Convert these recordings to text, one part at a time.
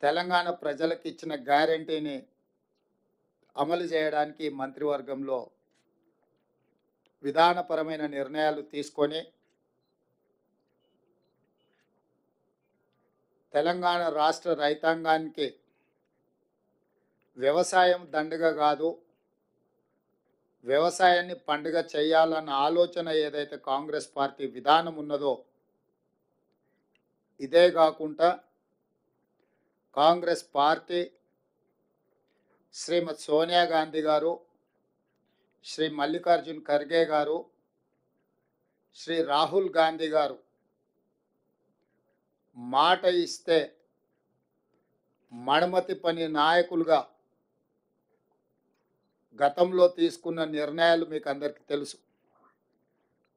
తెలంగాణ ప్రజలకు ఇచ్చిన గ్యారంటీని అమలు చేయడానికి మంత్రివర్గంలో విధానపరమైన నిర్ణయాలు తీసుకొని తెలంగాణ రాష్ట్ర రైతాంగానికి వ్యవసాయం దండగ కాదు, వ్యవసాయాన్ని పండుగ చేయాలన్న ఆలోచన ఏదైతే కాంగ్రెస్ పార్టీ విధానం ఉన్నదో, ఇదే కాకుండా కాంగ్రెస్ పార్టీ శ్రీమతి సోనియా గాంధీ గారు, శ్రీ మల్లికార్జున్ ఖర్గే గారు, శ్రీ రాహుల్ గాంధీ గారు మాట ఇస్తే మడమతి పని నాయకులుగా గతంలో తీసుకున్న నిర్ణయాలు మీకు అందరికీ తెలుసు.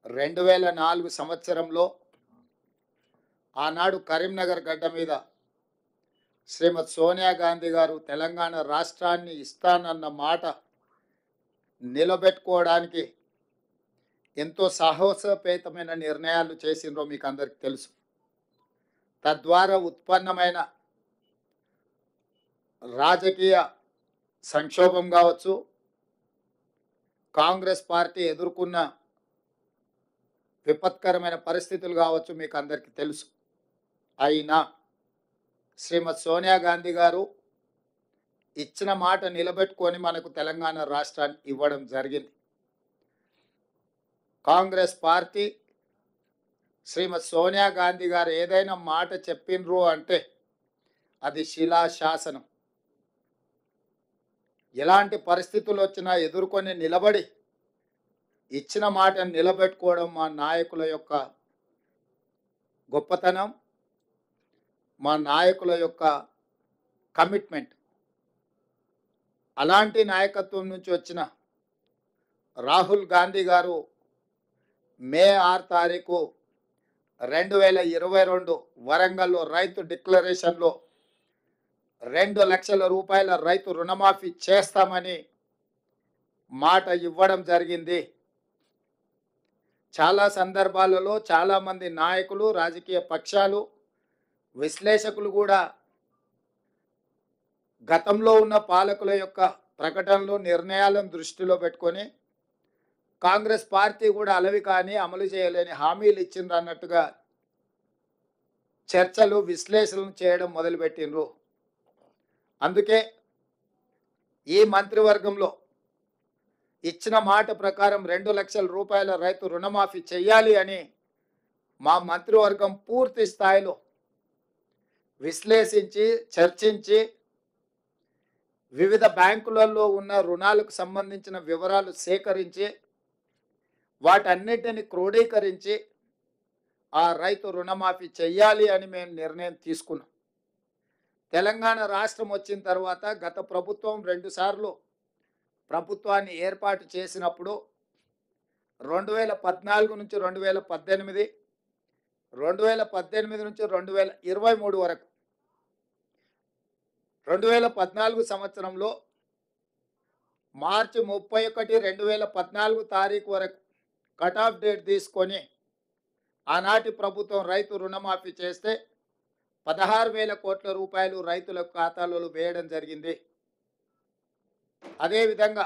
2004 సంవత్సరంలో ఆనాడు కరీంనగర్ గడ్డ మీద శ్రీమతి సోనియా గాంధీ గారు తెలంగాణ రాష్ట్రాన్ని ఇస్తానన్న మాట నిలబెట్టుకోవడానికి ఎంతో సాహసోపేతమైన నిర్ణయాలు చేసిండ్రో మీకు అందరికీ తెలుసు. తద్వారా ఉత్పన్నమైన రాజకీయ సంక్షోభం కావచ్చు, కాంగ్రెస్ పార్టీ ఎదుర్కొన్న విపత్కరమైన పరిస్థితులు కావచ్చు, మీకు అందరికీ తెలుసు. అయినా శ్రీమతి సోనియా గాంధీ గారు ఇచ్చిన మాట నిలబెట్టుకొని మనకు తెలంగాణ రాష్ట్రాన్ని ఇవ్వడం జరిగింది. కాంగ్రెస్ పార్టీ శ్రీమతి సోనియా గాంధీ గారు ఏదైనా మాట చెప్పిండ్రు అంటే అది శిలాశాసనం. ఎలాంటి పరిస్థితులు వచ్చినా ఎదుర్కొని నిలబడి ఇచ్చిన మాటను నిలబెట్టుకోవడం మా నాయకుల యొక్క గొప్పతనం, మా నాయకుల యొక్క కమిట్మెంట్. అలాంటి నాయకత్వం నుంచి వచ్చిన రాహుల్ గాంధీ గారు మే 6 తారీఖు 2022 వరంగల్లో రైతు డిక్లరేషన్లో 2 లక్షల రూపాయల రైతు రుణమాఫీ చేస్తామని మాట ఇవ్వడం జరిగింది. చాలా సందర్భాలలో చాలామంది నాయకులు, రాజకీయ పక్షాలు, విశ్లేషకులు కూడా గతంలో ఉన్న పాలకుల యొక్క ప్రకటనలు, నిర్ణయాలను దృష్టిలో పెట్టుకొని కాంగ్రెస్ పార్టీ కూడా అలవి కానీ అమలు చేయలేని హామీలు ఇచ్చిండ్రు అన్నట్టుగా చర్చలు, విశ్లేషణలు చేయడం మొదలుపెట్టిండ్రు. అందుకే ఈ మంత్రివర్గంలో ఇచ్చిన మాట ప్రకారం 2 లక్షల రూపాయల రైతు రుణమాఫీ చేయాలి అని మా మంత్రివర్గం పూర్తి స్థాయిలో విశ్లేషించి, చర్చించి, వివిధ బ్యాంకులలో ఉన్న రుణాలకు సంబంధించిన వివరాలు సేకరించి వాటన్నిటిని క్రోడీకరించి ఆ రైతు రుణమాఫీ చెయ్యాలి అని మేము నిర్ణయం తీసుకున్నాం. తెలంగాణ రాష్ట్రం వచ్చిన తర్వాత గత ప్రభుత్వం 2 సార్లు ప్రభుత్వాన్ని ఏర్పాటు చేసినప్పుడు 2014 నుంచి 2018, 2018 నుంచి 2023 వరకు 2014 సంవత్సరంలో మార్చి 31, 2014 తారీఖు వరకు కట్ ఆఫ్ డేట్ తీసుకొని ఆనాటి ప్రభుత్వం రైతు రుణమాఫీ చేస్తే 16,000 కోట్ల రూపాయలు రైతుల ఖాతాలలో వేయడం జరిగింది. అదేవిధంగా